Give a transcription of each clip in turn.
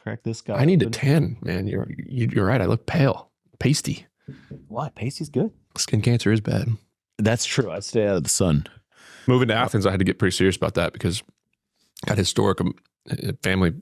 crack this guy. I need to open. tan, man. You're right. I look pale, pasty. Why? Pasty's good. Skin cancer is bad. That's true. I stay out of the sun. Moving to Athens, I had to get pretty serious about that because I had historic family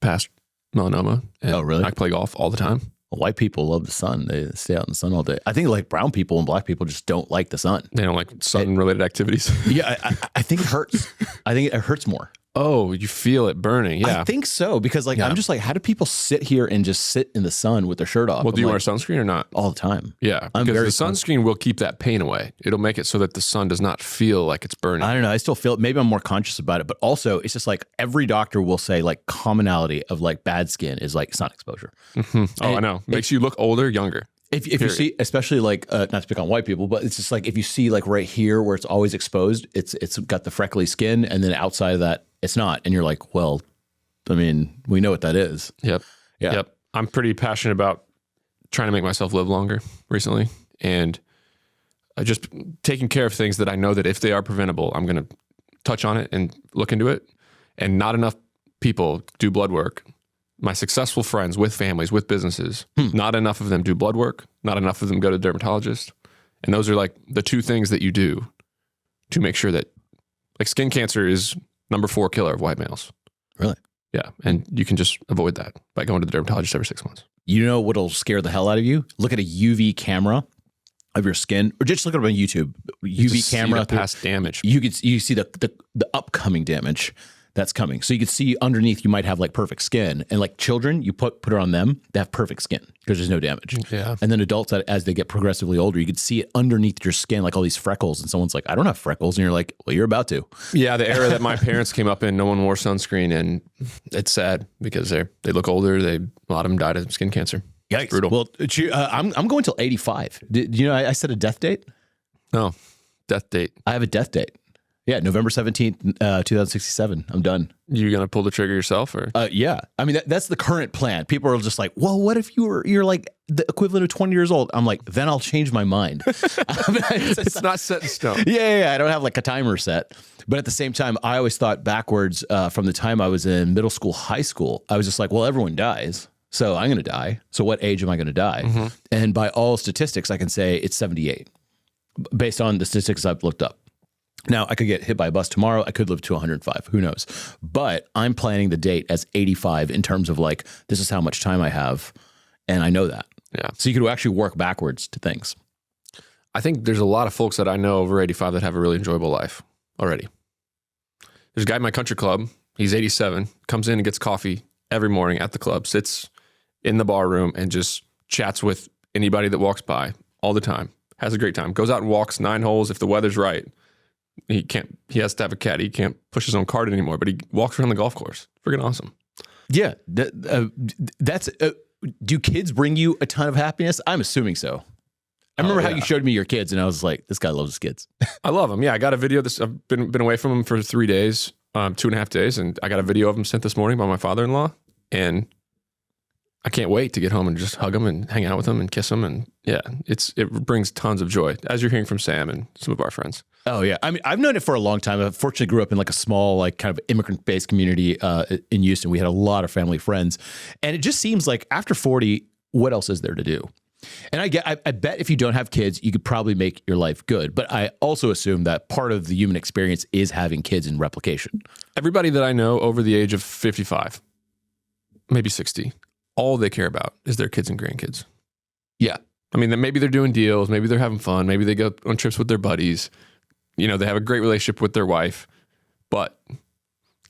past melanoma. And Oh, really? I play golf all the time. White people love the sun. They stay out in the sun all day. I think like brown people and black people just don't like the sun. They don't like sun-related activities. Yeah, I think it hurts. I think it hurts more. Oh, you feel it burning. Yeah. I think so because like I'm just like, how do people sit here and just sit in the sun with their shirt off? Well, do you wear wear sunscreen or not? all the time? Yeah, I'm because very the sunscreen will keep that pain away. It'll make it so that the sun does not feel like it's burning. I don't know. I still feel it. Maybe I'm more conscious about it, but also it's just like every doctor will say like commonality of like bad skin is like sun exposure. Oh, I know. Makes you look older, younger. If you see, especially like not to pick on white people, but it's just like if you see like right here where it's always exposed, it's got the freckly skin, and then outside of that, it's not. And you're like, well, I mean, we know what that is. Yep. Yeah. Yep. I'm pretty passionate about trying to make myself live longer recently, and just taking care of things that I know that if they are preventable, I'm going to touch on it and look into it. And not enough people do blood work. My successful friends with families, with businesses, not enough of them do blood work. Not enough of them go to dermatologists. And those are like the two things that you do to make sure that like skin cancer is number 4 killer of white males. Really? Yeah. And you can just avoid that by going to the dermatologist every 6 months. You know what'll scare the hell out of you? Look at a UV camera of your skin, or just look at it on YouTube. UV camera, past damage. you see the upcoming damage that's coming. So you can see underneath, you might have like perfect skin, and like children, you put it on them, they have perfect skin because there's no damage. Yeah. And then adults, as they get progressively older, you can see it underneath your skin, like all these freckles. And someone's like, I don't have freckles, and you're like, well, you're about to. Yeah, the era that my parents came up in, no one wore sunscreen, and it's sad because they look older. A lot of them died of skin cancer. Yikes. Brutal. Well, I'm going till 85. Did you know I set a death date? No, death date. I have a death date. Yeah, November 17th, 2067. I'm done. You gonna pull the trigger yourself, or? Yeah. I mean, that's the current plan. People are just like, well, what if you're like the equivalent of 20 years old? I'm like, then I'll change my mind. It's not set in stone. Yeah. I don't have like a timer set. But at the same time, I always thought backwards from the time I was in middle school, high school. I was just like, well, everyone dies. So I'm going to die. So what age am I going to die? Mm-hmm. And by all statistics, I can say it's 78 based on the statistics I've looked up. Now, I could get hit by a bus tomorrow. I could live to 105. Who knows? But I'm planning the date as 85 in terms of like, this is how much time I have. And I know that. Yeah. So you could actually work backwards to things. I think there's a lot of folks that I know over 85 that have a really enjoyable life already. There's a guy in my country club. He's 87, comes in and gets coffee every morning at the club, sits in the bar room and just chats with anybody that walks by all the time. Has a great time. Goes out and walks 9 holes if the weather's right. He has to have a caddy. He can't push his own cart anymore, but he walks around the golf course. Freaking awesome. Yeah. Do kids bring you a ton of happiness? I'm assuming so. I remember how you showed me your kids, and I was like, this guy loves his kids. I love him. Yeah, I got a video. I've been away from him for 3 days, 2.5 days, and I got a video of him sent this morning by my father-in-law, and I can't wait to get home and just hug him and hang out with him and kiss him. And yeah, it brings tons of joy, as you're hearing from Sam and some of our friends. Oh, yeah. I mean, I've known it for a long time. I fortunately grew up in like a small, like kind of immigrant-based community in Houston. We had a lot of family friends. And it just seems like after 40, what else is there to do? And I bet if you don't have kids, you could probably make your life good. But I also assume that part of the human experience is having kids and replication. Everybody that I know over the age of 55, maybe 60, all they care about is their kids and grandkids. Yeah. I mean, maybe they're doing deals. Maybe they're having fun. Maybe they go on trips with their buddies. You know, they have a great relationship with their wife. But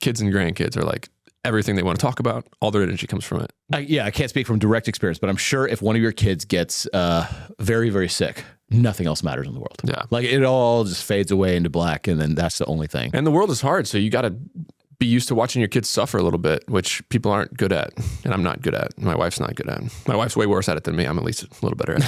kids and grandkids are like everything they want to talk about. All their energy comes from it. I can't speak from direct experience, but I'm sure if one of your kids gets very, very sick, nothing else matters in the world. Yeah. Like it all just fades away into black, and then that's the only thing. And the world is hard, so you got to be used to watching your kids suffer a little bit, which people aren't good at, and I'm not good at. My wife's not good at. My wife's way worse at it than me. I'm at least a little better at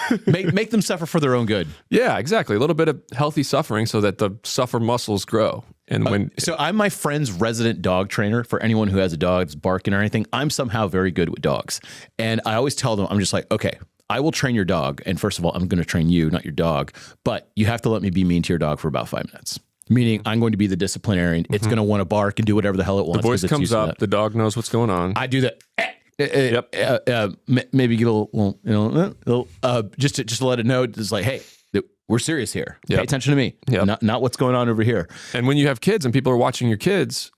it. make them suffer for their own good. Yeah, exactly. A little bit of healthy suffering so that the suffer muscles grow. And so I'm my friend's resident dog trainer. For anyone who has a dog that's barking or anything, I'm somehow very good with dogs. And I always tell them, I'm just like, okay, I will train your dog. And first of all, I'm going to train you, not your dog. But you have to let me be mean to your dog for about 5 minutes. Meaning I'm going to be the disciplinarian. It's going to want to bark and do whatever the hell it wants. The voice comes up. The dog knows what's going on. I do that. Maybe get a little, just to let it know. It's like, hey, we're serious here. Pay attention to me. Not what's going on over here. And when you have kids and people are watching your kids,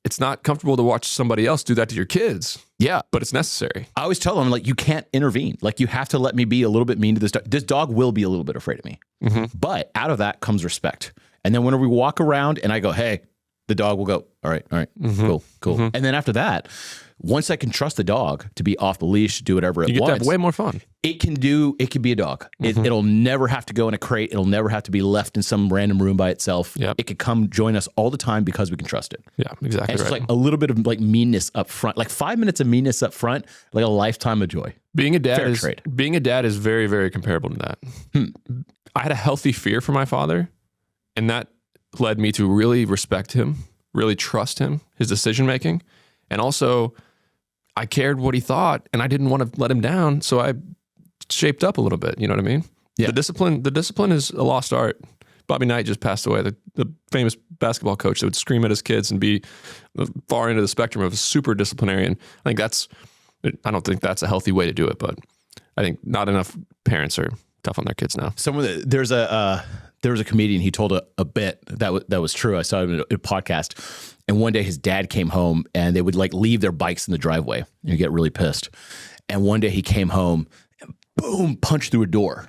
it's not comfortable to watch somebody else do that to your kids. Yeah. But it's necessary. I always tell them, like, you can't intervene. Like, you have to let me be a little bit mean to this dog. This dog will be a little bit afraid of me. But out of that comes respect. And then whenever we walk around and I go, hey, the dog will go, all right, cool. And then after that, once I can trust the dog to be off the leash, do whatever it wants. You get to have way more fun. It can be a dog. It'll never have to go in a crate. It'll never have to be left in some random room by itself. It could come join us all the time because we can trust it. Yeah, exactly. And it's just like a little bit of like meanness up front, like 5 minutes of meanness up front, like a lifetime of joy. Being a dad is very, very comparable to that. I had a healthy fear for my father, and that led me to really respect him, really trust him, his decision making, and also I cared what he thought, and I didn't want to let him down, so I shaped up a little bit. You know what I mean? Yeah. The discipline is a lost art. Bobby Knight just passed away, the famous basketball coach that would scream at his kids and be the far end of the spectrum of a super disciplinarian. I don't think that's a healthy way to do it, but I think not enough parents are tough on their kids now. There was a comedian. He told a bit that was true. I saw him in a podcast. And one day his dad came home and they would like leave their bikes in the driveway and get really pissed. And one day he came home and boom, punched through a door.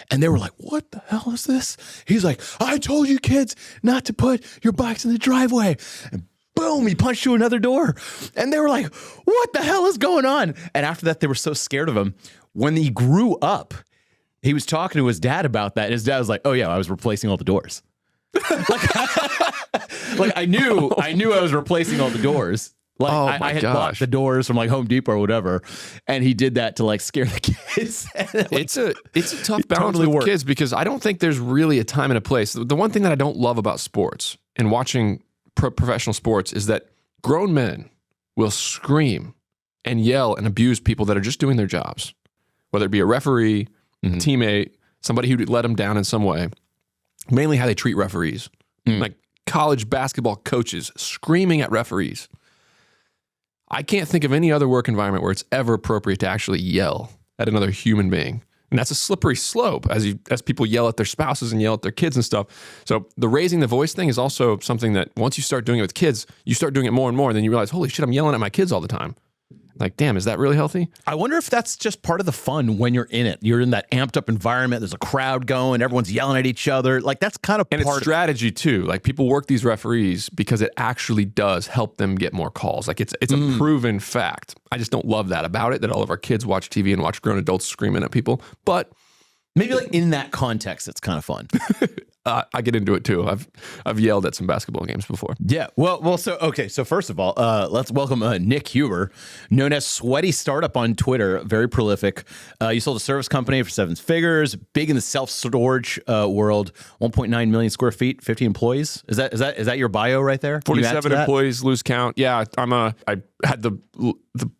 And they were like, what the hell is this? He's like, I told you kids not to put your bikes in the driveway. And boom, he punched through another door. And they were like, what the hell is going on? And after that, they were so scared of him. When he grew up, he was talking to his dad about that. And his dad was like, oh yeah, I was replacing all the doors. like I knew I was replacing all the doors. Like I had bought the doors from like Home Depot or whatever, and he did that to like scare the kids. Like, it's a tough balance with kids because I don't think there's really a time and a place. The one thing that I don't love about sports and watching professional sports is that grown men will scream and yell and abuse people that are just doing their jobs, whether it be a referee, a teammate, somebody who let them down in some way. Mainly how they treat referees, like college basketball coaches screaming at referees. I can't think of any other work environment where it's ever appropriate to actually yell at another human being. And that's a slippery slope as people yell at their spouses and yell at their kids and stuff. So the raising the voice thing is also something that once you start doing it with kids, you start doing it more and more, and then you realize, holy shit, I'm yelling at my kids all the time. Like, damn, is that really healthy? I wonder if that's just part of the fun when you're in it. You're in that amped up environment. There's a crowd going. Everyone's yelling at each other. Like, that's kind of part of strategy too. Like, people work these referees because it actually does help them get more calls. Like, it's a proven fact. I just don't love that about it, that all of our kids watch TV and watch grown adults screaming at people. But maybe like in that context, it's kind of fun. I get into it too. I've yelled at some basketball games before. Yeah. Well. So first of all, let's welcome Nick Huber, known as Sweaty Startup on Twitter. Very prolific. You sold a service company for 7 figures. Big in the self-storage world. 1.9 million square feet. 50 employees. Is that your bio right there? 47 employees, lose count. Yeah. I had the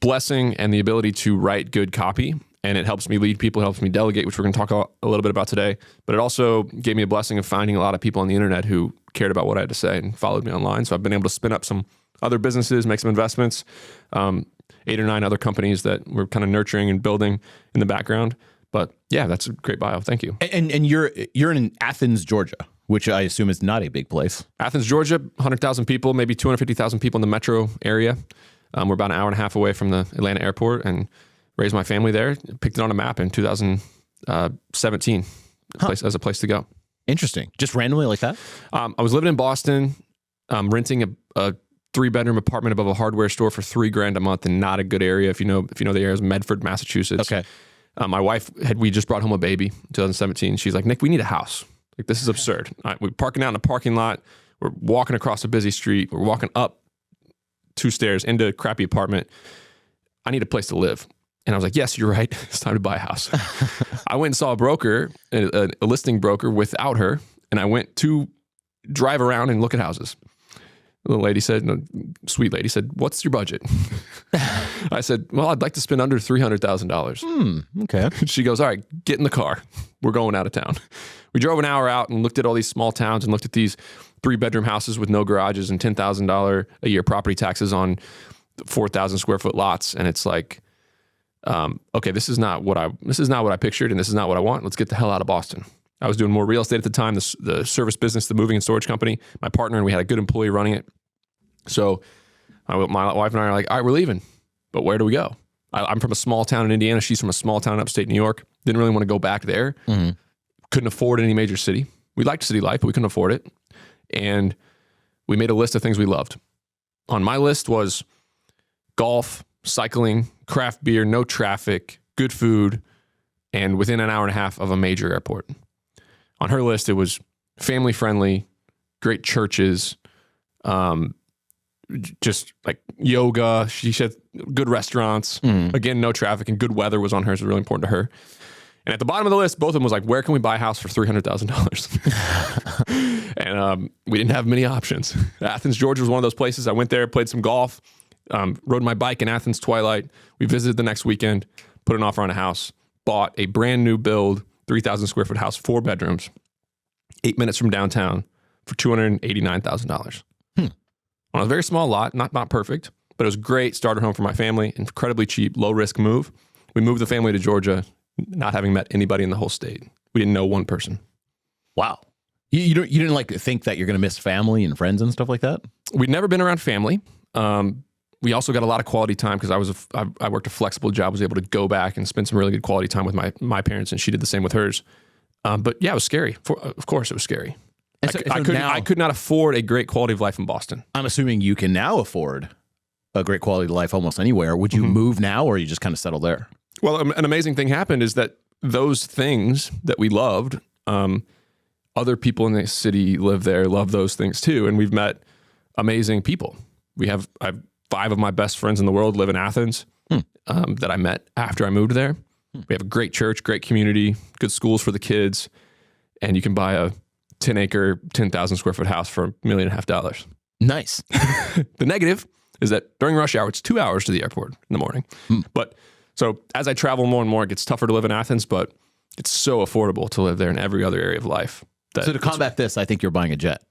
blessing and the ability to write good copy. And it helps me lead people, it helps me delegate, which we're going to talk a little bit about today. But it also gave me a blessing of finding a lot of people on the internet who cared about what I had to say and followed me online. So I've been able to spin up some other businesses, make some investments, 8 or 9 other companies that we're kind of nurturing and building in the background. But yeah, that's a great bio. Thank you. And you're in Athens, Georgia, which I assume is not a big place. Athens, Georgia, 100,000 people, maybe 250,000 people in the metro area. We're about an hour and a half away from the Atlanta airport, and raised my family there, picked it on a map in 2017 as a place to go. Interesting. Just randomly like that? I was living in Boston, renting a 3-bedroom apartment above a hardware store for $3,000 a month in not a good area. If you know the area is Medford, Massachusetts. Okay. My wife we just brought home a baby in 2017. She's like, Nick, we need a house. Like, this is absurd. We're parking out in a parking lot. We're walking across a busy street. We're walking up 2 stairs into a crappy apartment. I need a place to live. And I was like, yes, you're right. It's time to buy a house. I went and saw a broker, a listing broker without her. And I went to drive around and look at houses. The little lady said, sweet lady said, what's your budget? I said, well, I'd like to spend under $300,000. Okay. She goes, all right, get in the car. We're going out of town. We drove an hour out and looked at all these small towns and looked at these 3-bedroom houses with no garages and $10,000 a year property taxes on 4,000 square foot lots. And it's like, okay, this is not what I pictured, and this is not what I want. Let's get the hell out of Boston. I was doing more real estate at the time, the service business, the moving and storage company. My partner and we had a good employee running it. So my wife and I are like, all right, we're leaving, but where do we go? I'm from a small town in Indiana. She's from a small town in upstate New York. Didn't really want to go back there. Mm-hmm. Couldn't afford any major city. We liked city life, but we couldn't afford it. And we made a list of things we loved. On my list was golf, cycling, craft beer, no traffic, good food, and within an hour and a half of a major airport. On her list, it was family friendly, great churches, just like yoga. She said good restaurants. Again, no traffic and good weather was on hers. It was really important to her. And at the bottom of the list, both of them was like, where can we buy a house for $300,000? And we didn't have many options. Athens, Georgia was one of those places. I went there, played some golf, rode my bike in Athens twilight. We visited the next weekend, put an offer on a house, bought a brand new build, 3,000 square foot house, 4 bedrooms, 8 minutes from downtown for $289,000. On a very small lot, not perfect, but it was great starter home for my family, incredibly cheap, low risk move. We moved the family to Georgia, not having met anybody in the whole state. We didn't know one person. Wow. You didn't like think that you're going to miss family and friends and stuff like that? We'd never been around family. We also got a lot of quality time because I worked a flexible job, was able to go back and spend some really good quality time with my parents, and she did the same with hers. But yeah, it was scary. Of course, it was scary. I could not afford a great quality of life in Boston. I'm assuming you can now afford a great quality of life almost anywhere. Would you move now, or you just kind of settle there? Well, an amazing thing happened is that those things that we loved, other people in the city live there, love those things too. And we've met amazing people. I have 5 of my best friends in the world live in Athens that I met after I moved there. We have a great church, great community, good schools for the kids. And you can buy a 10-acre, 10,000 square foot house for $1.5 million. Nice. The negative is that during rush hour, it's 2 hours to the airport in the morning. But so as I travel more and more, it gets tougher to live in Athens, but it's so affordable to live there in every other area of life. So to combat this, I think you're buying a jet.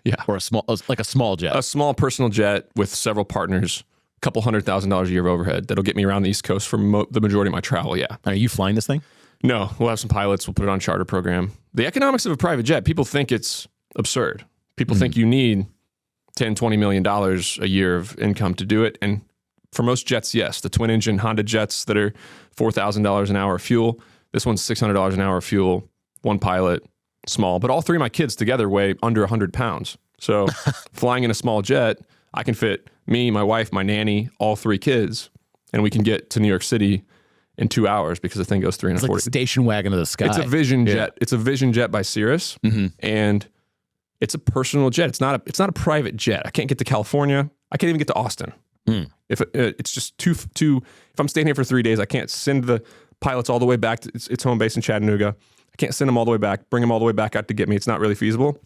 Yeah. Or a small jet. A small personal jet with several partners, a couple $100,000 a year of overhead that'll get me around the East Coast for the majority of my travel. Yeah. Are you flying this thing? No, we'll have some pilots. We'll put it on charter program. The economics of a private jet, people think it's absurd. People think you need $10, $20 million a year of income to do it. And for most jets, yes. The twin engine Honda jets that are $4,000 an hour of fuel. This one's $600 an hour of fuel, 1 pilot, small. But all 3 of my kids together weigh under 100 pounds. So flying in a small jet, I can fit me, my wife, my nanny, all 3 kids, and we can get to New York City in 2 hours because the thing goes 340. It's like a station wagon of the sky. It's a Vision jet. It's a Vision jet by Cirrus, and it's a personal jet. It's not a private jet. I can't get to California. I can't even get to Austin. If it's just too. If I'm staying here for 3 days, I can't send the pilots all the way back to its home base in Chattanooga. I can't send them all the way back, bring them all the way back out to get me. It's not really feasible.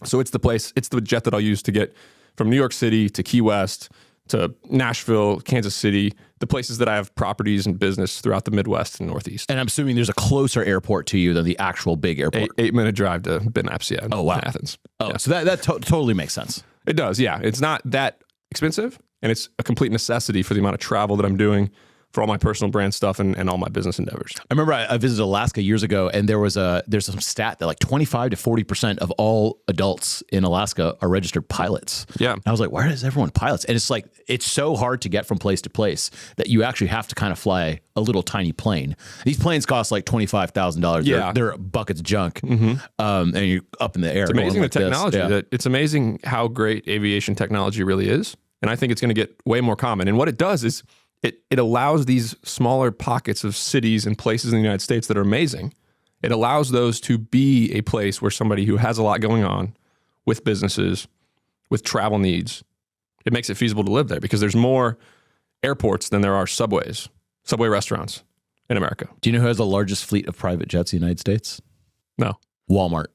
So it's the jet that I'll use to get from New York City to Key West to Nashville, Kansas City, the places that I have properties and business throughout the Midwest and Northeast. And I'm assuming there's a closer airport to you than the actual big airport. 8-minute drive to Ben Apps, yeah. Oh, wow. Athens. Oh, yeah. So that totally makes sense. It does, yeah. It's not that expensive, and it's a complete necessity for the amount of travel that I'm doing for all my personal brand stuff and all my business endeavors. I remember I visited Alaska years ago, and there's some stat that like 25 to 40% of all adults in Alaska are registered pilots. Yeah. And I was like, where is everyone pilots? And it's like, it's so hard to get from place to place that you actually have to kind of fly a little tiny plane. These planes cost like $25,000. Yeah. They're buckets of junk. And you're up in the air. It's amazing like the technology. Yeah. It's amazing how great aviation technology really is. And I think it's going to get way more common. And what it does is it allows these smaller pockets of cities and places in the United States that are amazing. It allows those to be a place where somebody who has a lot going on with businesses, with travel needs, it makes it feasible to live there because there's more airports than there are subway restaurants in America. Do you know who has the largest fleet of private jets in the United States? No. Walmart.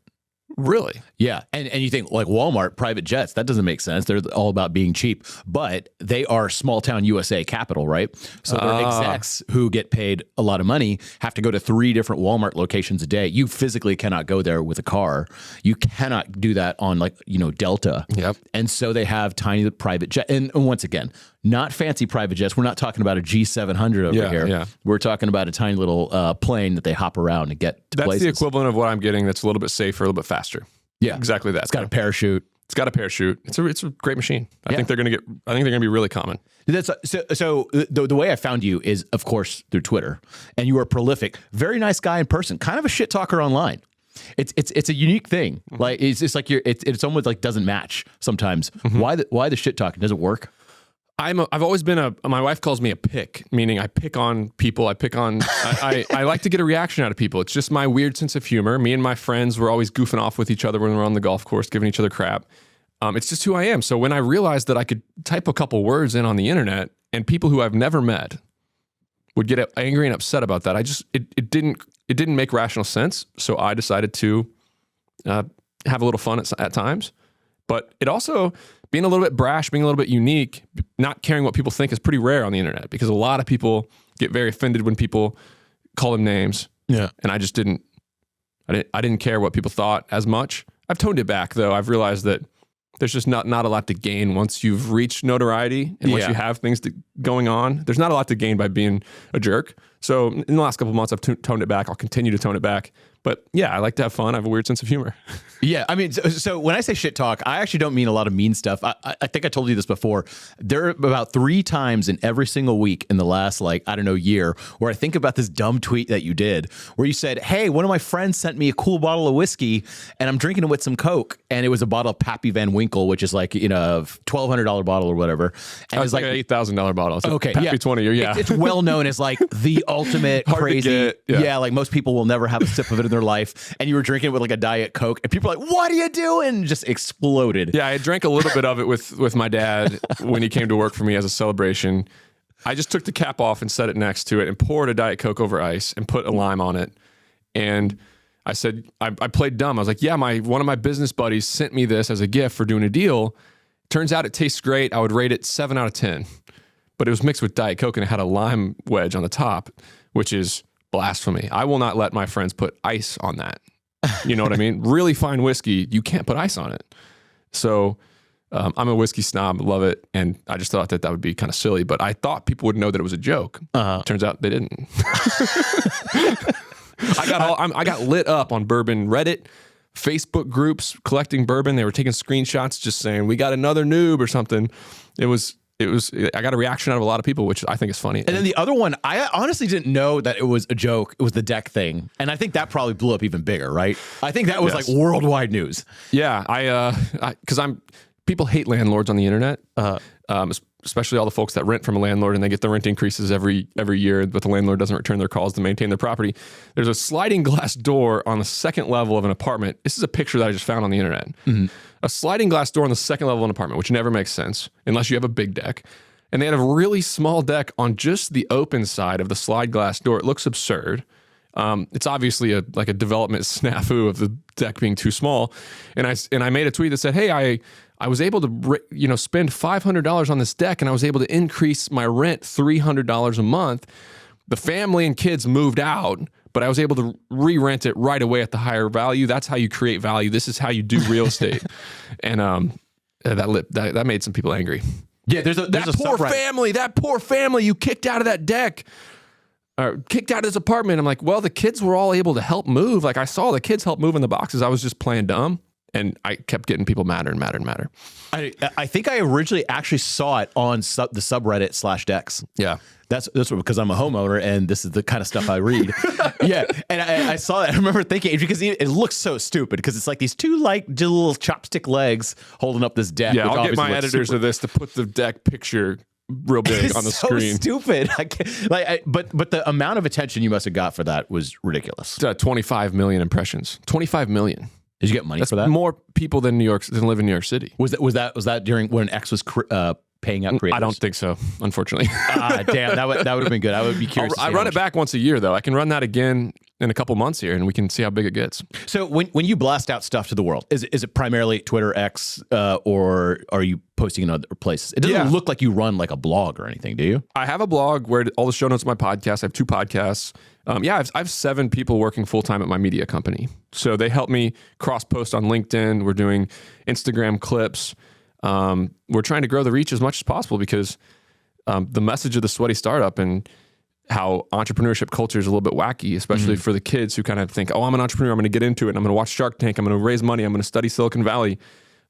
Really? Yeah. And you think like Walmart, private jets, that doesn't make sense. They're all about being cheap, but they are small town USA capital, right? So their execs who get paid a lot of money have to go to 3 different Walmart locations a day. You physically cannot go there with a car. You cannot do that on like, Delta. Yep. And so they have tiny private jet. And once again, not fancy private jets. We're not talking about a G700 over here. Yeah. We're talking about a tiny little plane that they hop around and get to That's places. the equivalent of what I'm getting. That's a little bit safer, a little bit faster. Yeah, exactly that. It's got a parachute. It's got a parachute. It's a great machine. I think they're going to be really common. That's so the way I found you is, of course, through Twitter, and you are prolific, very nice guy in person, kind of a shit talker online. It's a unique thing. Like it's like it's almost like doesn't match sometimes. Why the shit talking? Does it work? I've always been my wife calls me a pick, meaning I pick on people. I like to get a reaction out of people. It's just my weird sense of humor. Me and my friends were always goofing off with each other when we're on the golf course, giving each other crap. It's just who I am. So when I realized that I could type a couple words in on the internet and people who I've never met would get angry and upset about that, it didn't make rational sense. So I decided to have a little fun at times. But it also, being a little bit brash, being a little bit unique, not caring what people think is pretty rare on the internet, because a lot of people get very offended when people call them names. Yeah. And I didn't care what people thought as much. I've toned it back though. I've realized that there's just not a lot to gain once you've reached notoriety and once you have things going on. There's not a lot to gain by being a jerk. So in the last couple of months, I've toned it back. I'll continue to tone it back. But yeah, I like to have fun. I have a weird sense of humor. Yeah, I mean, so when I say shit talk, I actually don't mean a lot of mean stuff. I think I told you this before. There are about 3 times in every single week in the last, year, where I think about this dumb tweet that you did, where you said, hey, one of my friends sent me a cool bottle of whiskey, and I'm drinking it with some Coke, and it was a bottle of Pappy Van Winkle, which is like, a $1,200 bottle or whatever. And it's like an $8,000 bottle. It's okay, Pappy 20, yeah. It's well known as like the ultimate Hard crazy. to get, yeah. Like most people will never have a sip of it in their life, and you were drinking it with like a Diet Coke, and people are like, what are you doing? Just exploded. Yeah, I drank a little bit of it with my dad when he came to work for me as a celebration. I just took the cap off and set it next to it and poured a Diet Coke over ice and put a lime on it. And I said, I played dumb. I was like, yeah, one of my business buddies sent me this as a gift for doing a deal. Turns out it tastes great. I would rate it 7 out of 10. But it was mixed with Diet Coke and it had a lime wedge on the top, which is blasphemy. I will not let my friends put ice on that. You know what I mean? Really fine whiskey, you can't put ice on it. So I'm a whiskey snob, love it. And I just thought that would be kind of silly, but I thought people would know that it was a joke. Turns out they didn't. I got lit up on bourbon Reddit, Facebook groups collecting bourbon. They were taking screenshots just saying, we got another noob or something. I got a reaction out of a lot of people, which I think is funny. And then the other one, I honestly didn't know that it was a joke. It was the deck thing. And I think that probably blew up even bigger, right? I think that was like worldwide news. Yeah. People hate landlords on the internet, especially all the folks that rent from a landlord and they get the rent increases every year, but the landlord doesn't return their calls to maintain their property. There's a sliding glass door on the second level of an apartment. This is a picture that I just found on the internet. Mm-hmm. A sliding glass door on the second level of an apartment, which never makes sense unless you have a big deck. And they had a really small deck on just the open side of the slide glass door. It looks absurd. It's obviously a development snafu of the deck being too small. And I made a tweet that said, hey, I was able to spend $500 on this deck and I was able to increase my rent $300 a month. The family and kids moved out, but I was able to re-rent it right away at the higher value. That's how you create value. This is how you do real estate. And that made some people angry. Yeah, there's a that poor family you kicked out of that deck. Kicked out of his apartment. I'm like, well, the kids were all able to help move. Like I saw the kids help move in the boxes. I was just playing dumb. And I kept getting people madder and madder and madder. I think I originally actually saw it on the subreddit /Dex. Yeah. That's because I'm a homeowner and this is the kind of stuff I read. Yeah. And I saw that. I remember thinking, because it looks so stupid because it's like these 2 little chopstick legs holding up this deck. Yeah, I'll get my editors of this to put the deck picture real big on the so screen. Stupid. But the amount of attention you must have got for that was ridiculous. 25 million impressions. 25 million. Did you get money for that? More people than live in New York City. Was that during when X was paying out creators? I don't think so, unfortunately. Damn, that would have been good. I would be curious. I run it back once a year though. I can run that again in a couple months here, and we can see how big it gets. So when you blast out stuff to the world, is it primarily Twitter, X, or are you posting in other places? It doesn't look like you run like a blog or anything, do you? I have a blog where all the show notes of my podcast. I have 2 podcasts. I have 7 people working full time at my media company. So they help me cross post on LinkedIn. We're doing Instagram clips. We're trying to grow the reach as much as possible because the message of the Sweaty Startup and how entrepreneurship culture is a little bit wacky, especially for the kids who kind of think, oh, I'm an entrepreneur, I'm going to get into it, and I'm going to watch Shark Tank, I'm going to raise money, I'm going to study Silicon Valley.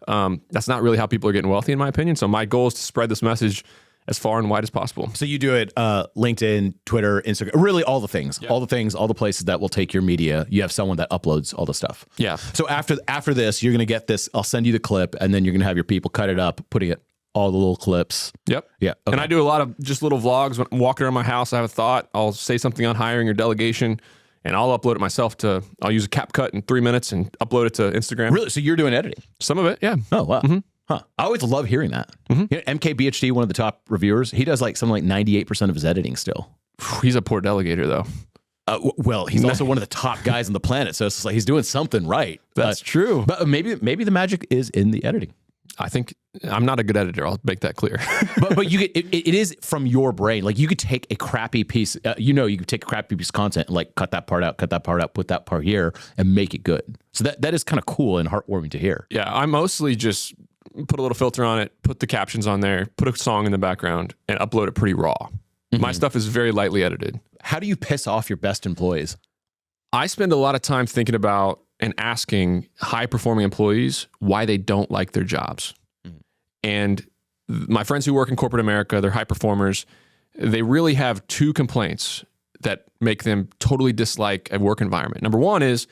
That's not really how people are getting wealthy, in my opinion. So my goal is to spread this message as far and wide as possible. So you do it LinkedIn, Twitter, Instagram, really all the things, all the places that will take your media. You have someone that uploads all the stuff. Yeah. So after this, you're going to get this, I'll send you the clip, and then you're going to have your people cut it up, putting it all the little clips. Yep. Yeah. Okay. And I do a lot of just little vlogs. When I'm walking around my house, I have a thought. I'll say something on hiring or delegation, and I'll upload it myself I'll use a CapCut in 3 minutes and upload it to Instagram. Really? So you're doing editing? Some of it, yeah. Oh, wow. Huh. I always love hearing that. You know, MKBHD, one of the top reviewers, he does like something like 98% of his editing still. He's a poor delegator, though. Well, he's also one of the top guys on the planet, so it's just like he's doing something right. That's true. But maybe the magic is in the editing. I think I'm not a good editor. I'll make that clear. but you get it is from your brain. Like you could take a crappy piece, you could take a crappy piece of content and like cut that part out, put that part here, and make it good. So that is kind of cool and heartwarming to hear. Yeah, I mostly just put a little filter on it, put the captions on there, put a song in the background, and upload it pretty raw. My stuff is very lightly edited. How do you piss off your best employees? I spend a lot of time thinking about and asking high-performing employees why they don't like their jobs. And my friends who work in corporate America, they're high performers, they really have 2 complaints that make them totally dislike a work environment. Number one is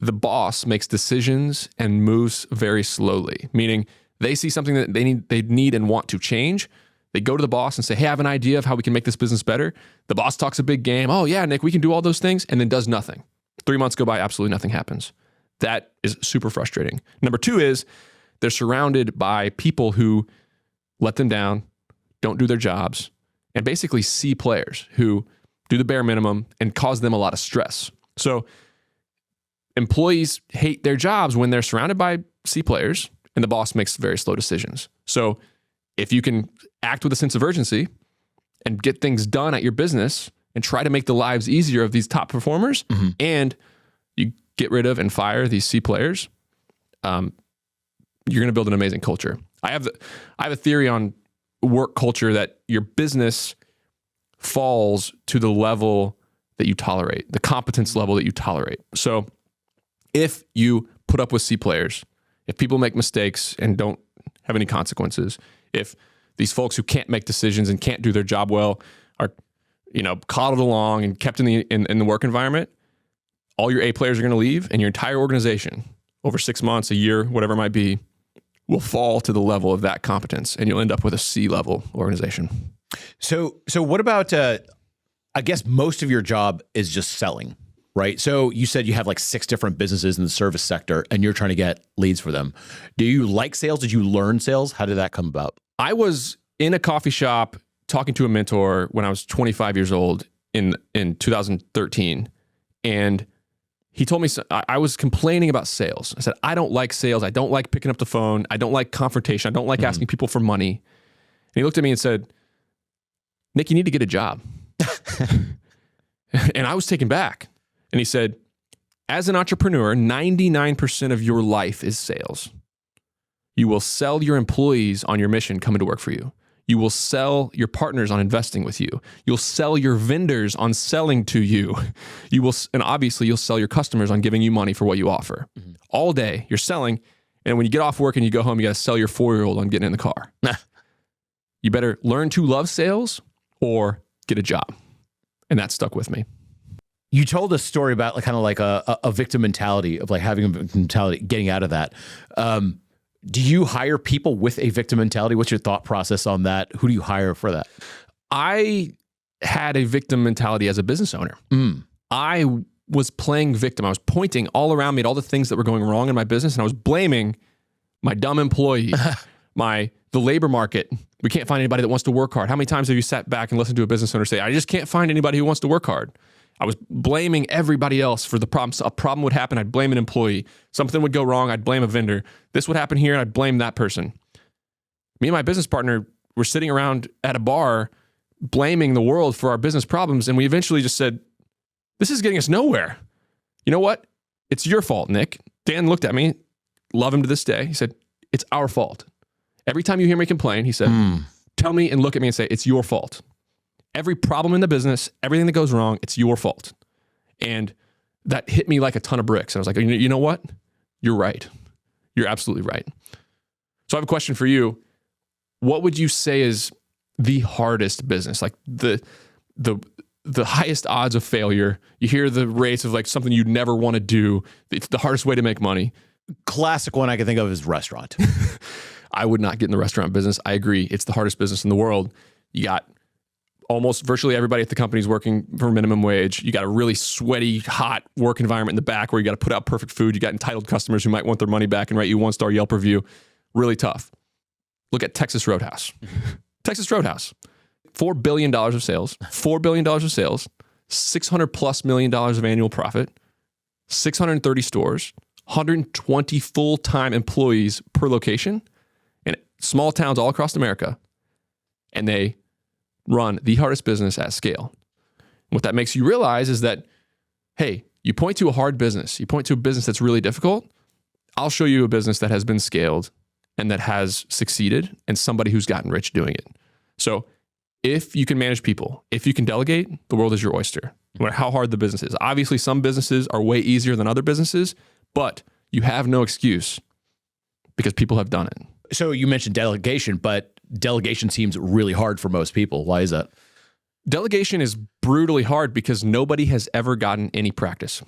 the boss makes decisions and moves very slowly, meaning they see something that they need and want to change. They go to the boss and say, hey, I have an idea of how we can make this business better. The boss talks a big game. Oh yeah, Nick, we can do all those things, and then does nothing. 3 months go by, absolutely nothing happens. That is super frustrating. Number 2 is they're surrounded by people who let them down, don't do their jobs, and basically C players who do the bare minimum and cause them a lot of stress. So employees hate their jobs when they're surrounded by C players and the boss makes very slow decisions. So if you can act with a sense of urgency and get things done at your business and try to make the lives easier of these top performers, and you get rid of and fire these C players, you're going to build an amazing culture. I have a theory on work culture that your business falls to the level that you tolerate, the competence level that you tolerate. So if you put up with C players, if people make mistakes and don't have any consequences, if these folks who can't make decisions and can't do their job well are, coddled along and kept in the work environment, all your A players are going to leave, and your entire organization over 6 months, a year, whatever it might be, will fall to the level of that competence, and you'll end up with a C-level organization. So what about, I guess most of your job is just selling, right? So you said you have like 6 different businesses in the service sector, and you're trying to get leads for them. Do you like sales? Did you learn sales? How did that come about? I was in a coffee shop talking to a mentor when I was 25 years old in 2013, and he told me, I was complaining about sales. I said, I don't like sales. I don't like picking up the phone. I don't like confrontation. I don't like asking people for money. And he looked at me and said, Nick, you need to get a job. And I was taken back. And he said, as an entrepreneur, 99% of your life is sales. You will sell your employees on your mission coming to work for you. You will sell your partners on investing with you. You'll sell your vendors on selling to you. And obviously you'll sell your customers on giving you money for what you offer. All day you're selling. And when you get off work and you go home, you got to sell your 4-year-old on getting in the car. You better learn to love sales or get a job. And that stuck with me. You told a story about like kind of like a victim mentality of like having a victim mentality, getting out of that. Do you hire people with a victim mentality? What's your thought process on that? Who do you hire for that? I had a victim mentality as a business owner. I was playing victim. I was pointing all around me at all the things that were going wrong in my business, and I was blaming my dumb employee, the labor market. We can't find anybody that wants to work hard. How many times have you sat back and listened to a business owner say, I just can't find anybody who wants to work hard? I was blaming everybody else for the problems. A problem would happen, I'd blame an employee. Something would go wrong, I'd blame a vendor. This would happen here, and I'd blame that person. Me and my business partner were sitting around at a bar blaming the world for our business problems, and we eventually just said, this is getting us nowhere. You know what? It's your fault, Nick. Dan looked at me, love him to this day. He said, it's our fault. Every time you hear me complain, he said, tell me and look at me and say, it's your fault. Every problem in the business, everything that goes wrong, it's your fault. And that hit me like a ton of bricks. And I was like, you know what? You're right. You're absolutely right. So I have a question for you. What would you say is the hardest business? Like the highest odds of failure. You hear the rates of like something you'd never want to do. It's the hardest way to make money. Classic one I can think of is restaurant. I would not get in the restaurant business. I agree. It's the hardest business in the world. You got almost virtually everybody at the company is working for minimum wage. You got a really sweaty, hot work environment in the back where you got to put out perfect food. You got entitled customers who might want their money back and write you 1-star Yelp review. Really tough. Look at Texas Roadhouse. Texas Roadhouse. $4 billion of sales, $600+ million of annual profit, 630 stores, 120 full-time employees per location in small towns all across America. And they run the hardest business at scale. What that makes you realize is that, hey, you point to a hard business, you point to a business that's really difficult, I'll show you a business that has been scaled and that has succeeded and somebody who's gotten rich doing it. So if you can manage people, if you can delegate, the world is your oyster, no matter how hard the business is. Obviously, some businesses are way easier than other businesses, but you have no excuse because people have done it. So you mentioned delegation, but delegation seems really hard for most people. Why is that? Delegation is brutally hard because nobody has ever gotten any practice.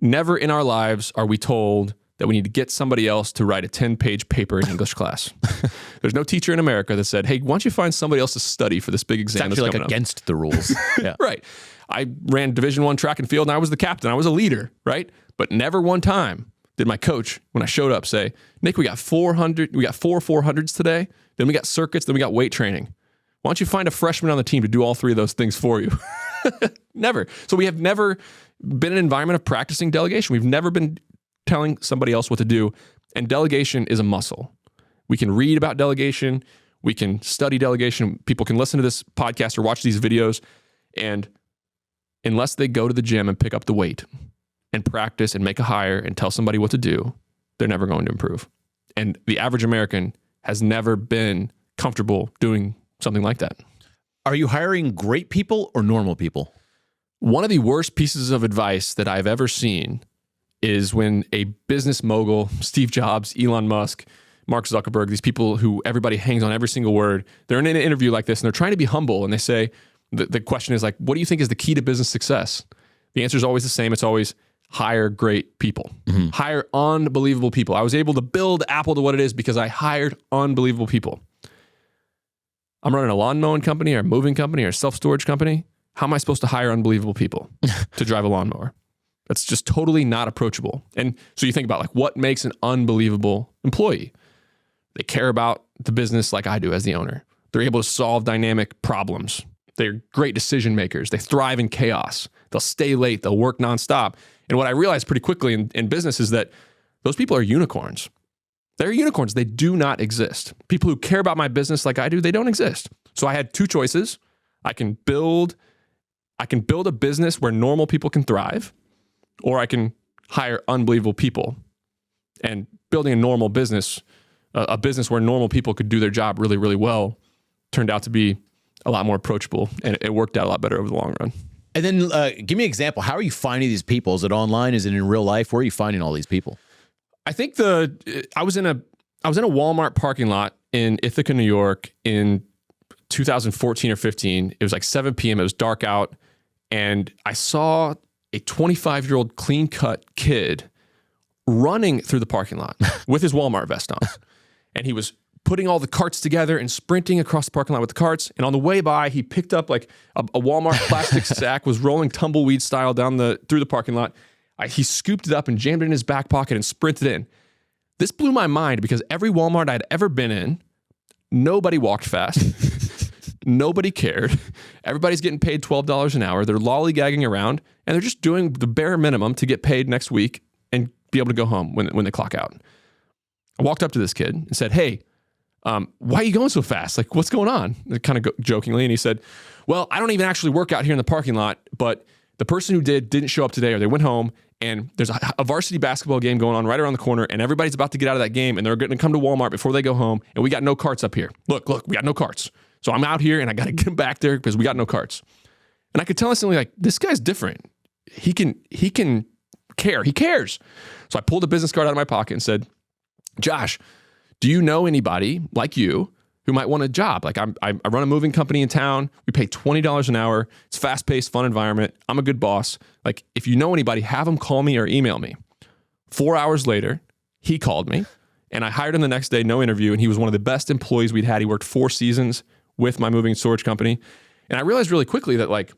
Never in our lives are we told that we need to get somebody else to write a 10-page paper in English class. There's no teacher in America that said, hey, why don't you find somebody else to study for this big exam? It's actually like against the rules. Yeah. Right. I ran Division I track and field, and I was the captain. I was a leader, right? But never one time did my coach, when I showed up, say, Nick, we got 4 400s today, then we got circuits, then we got weight training. Why don't you find a freshman on the team to do all 3 of those things for you? Never. So we have never been in an environment of practicing delegation. We've never been telling somebody else what to do. And delegation is a muscle. We can read about delegation. We can study delegation. People can listen to this podcast or watch these videos. And unless they go to the gym and pick up the weight and practice and make a hire and tell somebody what to do, they're never going to improve. And the average American has never been comfortable doing something like that. Are you hiring great people or normal people? One of the worst pieces of advice that I've ever seen is when a business mogul, Steve Jobs, Elon Musk, Mark Zuckerberg, these people who everybody hangs on every single word, they're in an interview like this and they're trying to be humble and they say, the question is like, what do you think is the key to business success? The answer is always the same. It's always hire great people. Hire unbelievable people. I was able to build Apple to what it is because I hired unbelievable people. I'm running a lawn mowing company or a moving company or a self-storage company. How am I supposed to hire unbelievable people to drive a lawnmower? That's just totally not approachable. And so you think about like what makes an unbelievable employee? They care about the business like I do as the owner. They're able to solve dynamic problems. They're great decision makers. They thrive in chaos. They'll stay late. They'll work nonstop. And what I realized pretty quickly in business is that those people are unicorns. They're unicorns. They do not exist. People who care about my business like I do, they don't exist. So I had 2 choices. I can build a business where normal people can thrive, or I can hire unbelievable people. And building a normal business, a business where normal people could do their job really, really well, turned out to be a lot more approachable, and it worked out a lot better over the long run. And then give me an example. How are you finding these people? Is it online? Is it in real life? Where are you finding all these people? I think I was in a Walmart parking lot in Ithaca, New York in 2014 or 15. It was like 7 p.m. It was dark out. And I saw a 25-year-old clean-cut kid running through the parking lot with his Walmart vest on. And he was putting all the carts together and sprinting across the parking lot with the carts. And on the way by, he picked up like a Walmart plastic sack, was rolling tumbleweed style through the parking lot. He scooped it up and jammed it in his back pocket and sprinted in. This blew my mind because every Walmart I'd ever been in, nobody walked fast. Nobody cared. Everybody's getting paid $12 an hour. They're lollygagging around, and they're just doing the bare minimum to get paid next week and be able to go home when they clock out. I walked up to this kid and said, hey, why are you going so fast? Like, what's going on? Kind of jokingly. And he said, well, I don't even actually work out here in the parking lot, but the person who didn't show up today, or they went home, and there's a varsity basketball game going on right around the corner, and everybody's about to get out of that game, and they're going to come to Walmart before they go home, and we got no carts up here. Look, we got no carts. So I'm out here, and I got to get them back there because we got no carts. And I could tell instantly, like, this guy's different. He can care. He cares. So I pulled a business card out of my pocket and said, Josh, do you know anybody like you who might want a job? Like, I run a moving company in town. We pay $20 an hour. It's fast-paced, fun environment. I'm a good boss. Like, if you know anybody, have them call me or email me. 4 hours later, he called me, and I hired him the next day, no interview, and he was one of the best employees we'd had. He worked 4 seasons with my moving and storage company. And I realized really quickly that, like,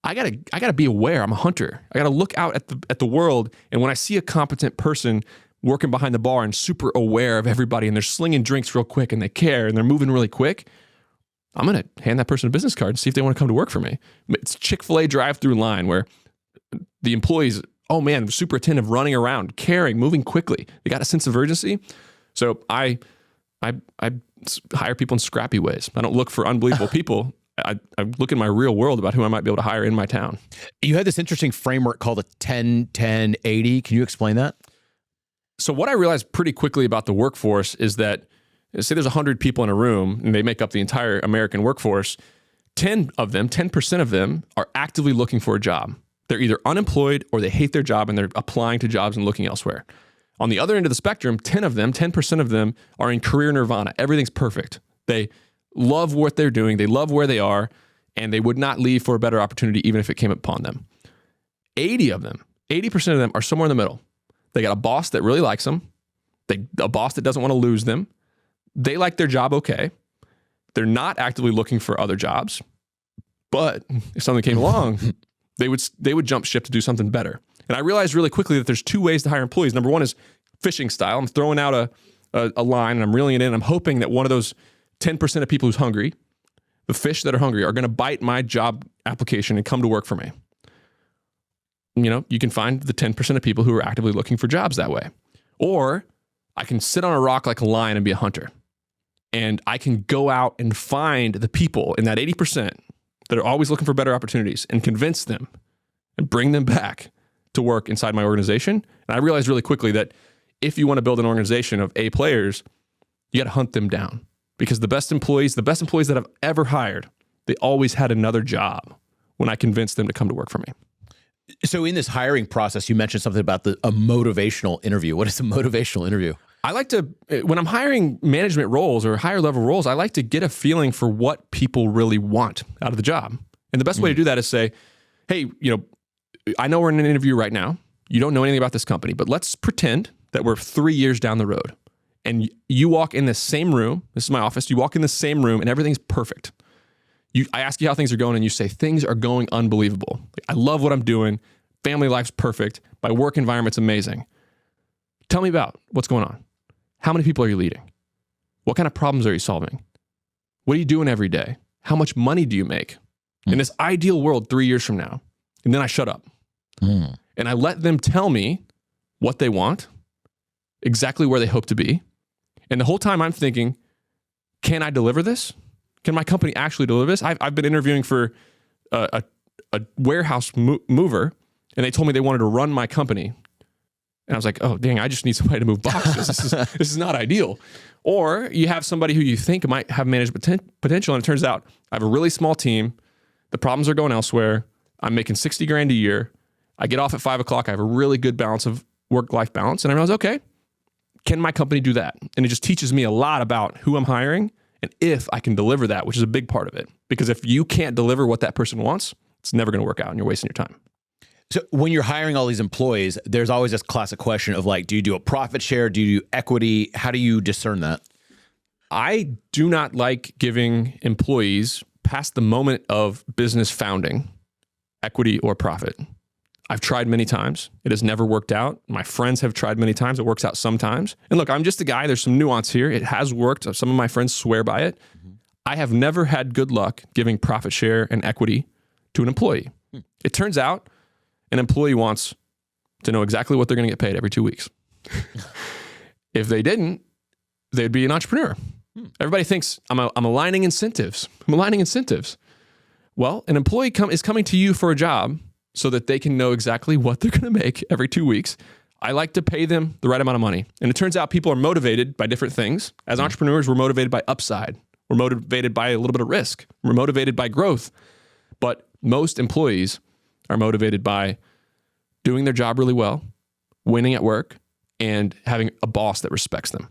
I gotta be aware. I'm a hunter. I gotta look out at the world, and when I see a competent person working behind the bar and super aware of everybody, and they're slinging drinks real quick, and they care, and they're moving really quick, I'm going to hand that person a business card and see if they want to come to work for me. It's Chick-fil-A drive-through line where the employees, oh man, super attentive, running around, caring, moving quickly. They got a sense of urgency. So I hire people in scrappy ways. I don't look for unbelievable people. I look in my real world about who I might be able to hire in my town. You had this interesting framework called a 10-10-80. Can you explain that? So what I realized pretty quickly about the workforce is that, say there's 100 people in a room and they make up the entire American workforce, 10% of them are actively looking for a job. They're either unemployed or they hate their job and they're applying to jobs and looking elsewhere. On the other end of the spectrum, 10% of them are in career nirvana. Everything's perfect. They love what they're doing. They love where they are, and they would not leave for a better opportunity even if it came upon them. 80% of them are somewhere in the middle. They got a boss that really likes them. A boss that doesn't want to lose them. They like their job okay. They're not actively looking for other jobs. But if something came along, they would jump ship to do something better. And I realized really quickly that there's 2 ways to hire employees. Number one is fishing style. I'm throwing out a line and I'm reeling it in. I'm hoping that one of those 10% of people who's hungry, the fish that are hungry, are going to bite my job application and come to work for me. You know, you can find the 10% of people who are actively looking for jobs that way. Or I can sit on a rock like a lion and be a hunter. And I can go out and find the people in that 80% that are always looking for better opportunities and convince them and bring them back to work inside my organization. And I realized really quickly that if you want to build an organization of A players, you got to hunt them down. Because the best employees that I've ever hired, they always had another job when I convinced them to come to work for me. So in this hiring process, you mentioned something about a motivational interview. What is a motivational interview? I like to, when I'm hiring management roles or higher level roles, I like to get a feeling for what people really want out of the job. And the best way to do that is say, hey, I know we're in an interview right now. You don't know anything about this company, but let's pretend that we're 3 years down the road. And you walk in the same room. This is my office. You walk in the same room and everything's perfect. I ask you how things are going and you say, things are going unbelievable. I love what I'm doing. Family life's perfect. My work environment's amazing. Tell me about what's going on. How many people are you leading? What kind of problems are you solving? What are you doing every day? How much money do you make? In this ideal world 3 years from now. And then I shut up. And I let them tell me what they want, exactly where they hope to be. And the whole time I'm thinking, can I deliver this? Can my company actually deliver this? I've been interviewing for a warehouse mover, and they told me they wanted to run my company. And I was like, oh, dang, I just need somebody to move boxes. This is not ideal. Or you have somebody who you think might have management potential, and it turns out I have a really small team. The problems are going elsewhere. I'm making $60,000 a year. I get off at 5 o'clock. I have a really good balance of work-life balance. And I realize, okay, can my company do that? And it just teaches me a lot about who I'm hiring and if I can deliver that, which is a big part of it. Because if you can't deliver what that person wants, it's never going to work out and you're wasting your time. So when you're hiring all these employees, there's always this classic question of like, do you do a profit share? Do you do equity? How do you discern that? I do not like giving employees past the moment of business founding equity or profit. I've tried many times. It has never worked out. My friends have tried many times. It works out sometimes. And look, I'm just a guy. There's some nuance here. It has worked. Some of my friends swear by it. I have never had good luck giving profit share and equity to an employee. It turns out an employee wants to know exactly what they're going to get paid every 2 weeks. If they didn't, they'd be an entrepreneur. Everybody thinks I'm aligning incentives. I'm aligning incentives. Well, an employee is coming to you for a job so that they can know exactly what they're going to make every 2 weeks. I like to pay them the right amount of money. And it turns out people are motivated by different things. As entrepreneurs, we're motivated by upside. We're motivated by a little bit of risk. We're motivated by growth. But most employees are motivated by doing their job really well, winning at work, and having a boss that respects them.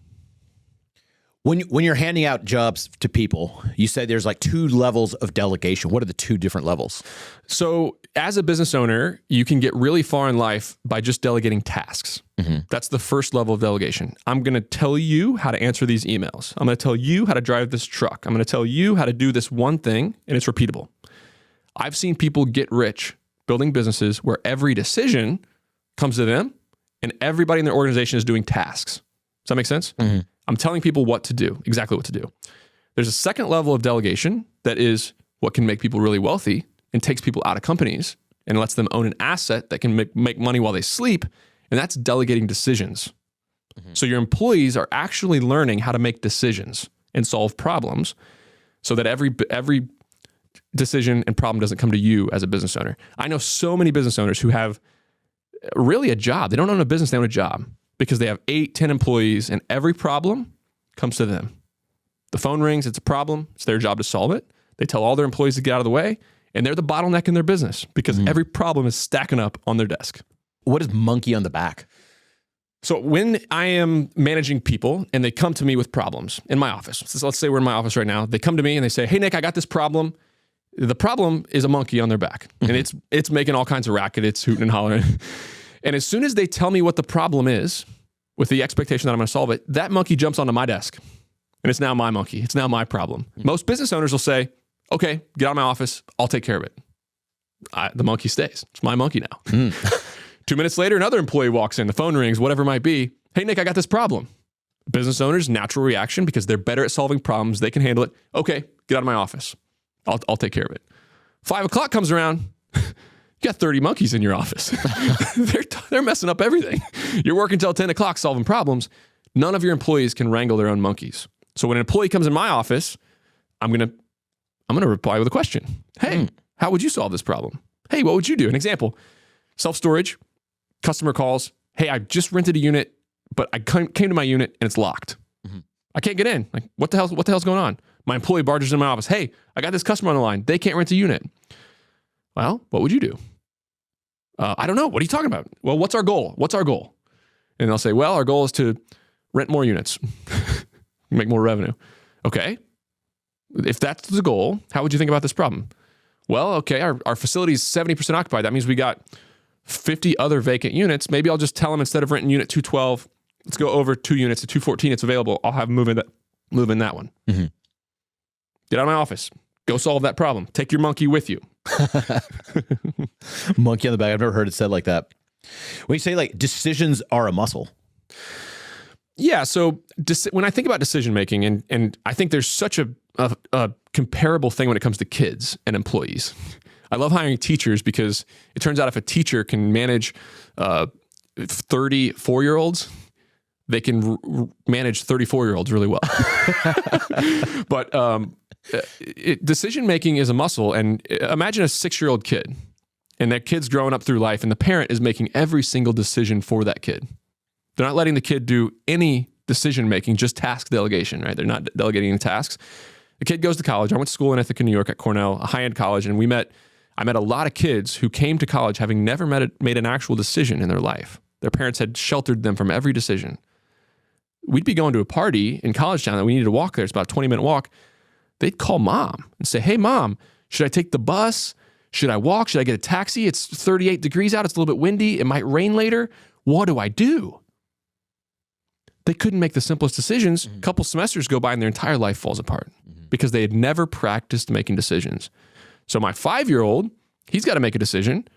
When you're handing out jobs to people, you say there's like 2 levels of delegation. What are the 2 different levels? So as a business owner, you can get really far in life by just delegating tasks. That's the first level of delegation. I'm going to tell you how to answer these emails. I'm going to tell you how to drive this truck. I'm going to tell you how to do this one thing, and it's repeatable. I've seen people get rich building businesses where every decision comes to them and everybody in their organization is doing tasks. Does that make sense? I'm telling people what to do, exactly what to do. There's a second level of delegation that is what can make people really wealthy and takes people out of companies and lets them own an asset that can make money while they sleep, and that's delegating decisions. So your employees are actually learning how to make decisions and solve problems so that every decision and problem doesn't come to you as a business owner. I know so many business owners who have really a job. They don't own a business, they own a job because they have 8, 10 employees and every problem comes to them. The phone rings, it's a problem. It's their job to solve it. They tell all their employees to get out of the way and they're the bottleneck in their business because every problem is stacking up on their desk. What is monkey on the back? So when I am managing people and they come to me with problems in my office, so let's say we're in my office right now, they come to me and they say, hey, Nick, I got this problem. The problem is a monkey on their back and it's making all kinds of racket. It's hooting and hollering. And as soon as they tell me what the problem is with the expectation that I'm going to solve it, that monkey jumps onto my desk and it's now my monkey. It's now my problem. Most business owners will say, okay, get out of my office. I'll take care of it. The monkey stays. It's my monkey now. 2 minutes later, another employee walks in, the phone rings, whatever it might be. Hey, Nick, I got this problem. Business owners, natural reaction because they're better at solving problems. They can handle it. Okay, get out of my office. I'll take care of it. 5 o'clock comes around. You got 30 monkeys in your office. They're messing up everything. You're working till 10 o'clock solving problems. None of your employees can wrangle their own monkeys. So when an employee comes in my office, I'm gonna reply with a question. Hey, how would you solve this problem? Hey, what would you do? An example, self-storage, customer calls. Hey, I just rented a unit, but I came to my unit and it's locked. I can't get in. Like, what the hell's going on? My employee barges in my office. Hey, I got this customer on the line. They can't rent a unit. Well, what would you do? I don't know. What are you talking about? Well, what's our goal? What's our goal? And they'll say, well, our goal is to rent more units, make more revenue. Okay. If that's the goal, how would you think about this problem? Well, okay, our facility is 70% occupied. That means we got 50 other vacant units. Maybe I'll just tell them instead of renting unit 212, let's go over 2 units to 214. It's available. I'll have them move in that one. Get out of my office. Go solve that problem. Take your monkey with you. Monkey on the back. I've never heard it said like that. When you say like decisions are a muscle. Yeah. So when I think about decision making, and I think there's such a comparable thing when it comes to kids and employees. I love hiring teachers because it turns out if a teacher can manage 34-year-olds, they can manage 34-year-olds really well. But decision making is a muscle. And imagine a 6-year-old kid, and that kid's growing up through life, and the parent is making every single decision for that kid. They're not letting the kid do any decision making, just task delegation, right? They're not delegating any tasks. The kid goes to college. I went to school in Ithaca, New York at Cornell, a high-end college, and I met a lot of kids who came to college having never made an actual decision in their life. Their parents had sheltered them from every decision. We'd be going to a party in college town that we needed to walk there. It's about a 20-minute walk. They'd call mom and say, hey, mom, should I take the bus? Should I walk? Should I get a taxi? It's 38 degrees out. It's a little bit windy. It might rain later. What do I do? They couldn't make the simplest decisions. A couple semesters go by and their entire life falls apart because they had never practiced making decisions. So my 5-year-old, he's got to make a decision,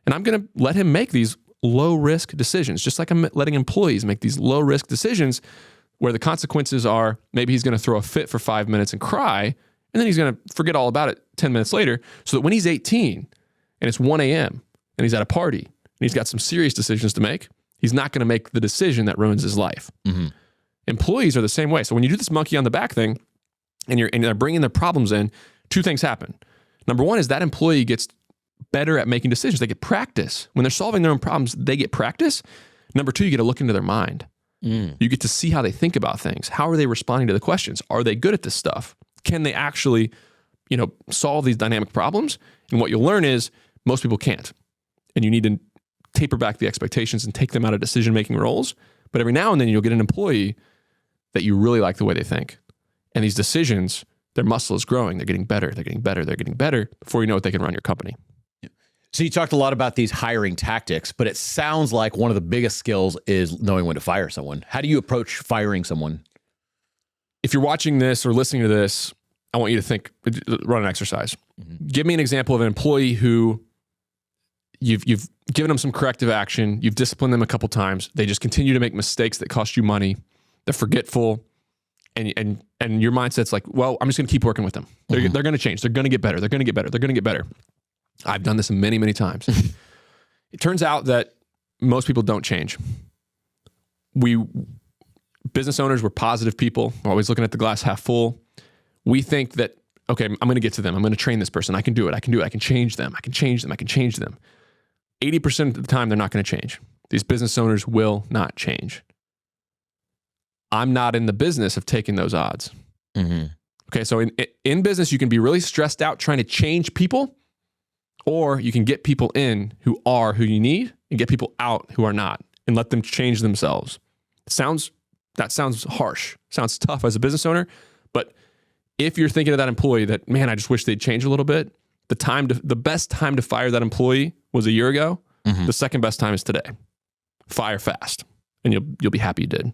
and I'm going to let him make these low-risk decisions, just like I'm letting employees make these low-risk decisions where the consequences are maybe he's going to throw a fit for 5 minutes and cry, And then he's going to forget all about it 10 minutes later, so that when he's 18 and it's 1 a.m. and he's at a party and he's got some serious decisions to make, he's not going to make the decision that ruins his life. Mm-hmm. Employees are the same way. So when you do this monkey on the back thing and they're bringing their problems in, two things happen. Number one is that employee gets better at making decisions. They get practice. When they're solving their own problems, they get practice. Number two, you get to look into their mind. You get to see how they think about things. How are they responding to the questions? Are they good at this stuff? Can they actually, solve these dynamic problems? And what you'll learn is most people can't. And you need to taper back the expectations and take them out of decision-making roles. But every now and then you'll get an employee that you really like the way they think. And these decisions, their muscle is growing. They're getting better. They're getting better. They're getting better. Before you know it, they can run your company. So you talked a lot about these hiring tactics, but it sounds like one of the biggest skills is knowing when to fire someone. How do you approach firing someone? If you're watching this or listening to this, I want you to run an exercise. Mm-hmm. Give me an example of an employee who you've given them some corrective action. You've disciplined them a couple times. They just continue to make mistakes that cost you money. They're forgetful. And your mindset's like, well, I'm just going to keep working with them. They're going to change. They're going to get better. They're going to get better. They're going to get better. I've done this many, many times. It turns out that most people don't change. Business owners, we're positive people. We're always looking at the glass half full. We think that, okay, I'm going to get to them. I'm going to train this person. I can do it. I can change them. I can change them. 80% of the time, they're not going to change. These business owners will not change. I'm not in the business of taking those odds. Mm-hmm. Okay, so in business, you can be really stressed out trying to change people, or you can get people in who are who you need and get people out who are not and let them change themselves. That sounds harsh, sounds tough as a business owner, but if you're thinking of that employee that, man, I just wish they'd change a little bit, the best time to fire that employee was a year ago. Mm-hmm. The second best time is today. Fire fast, and you'll be happy you did.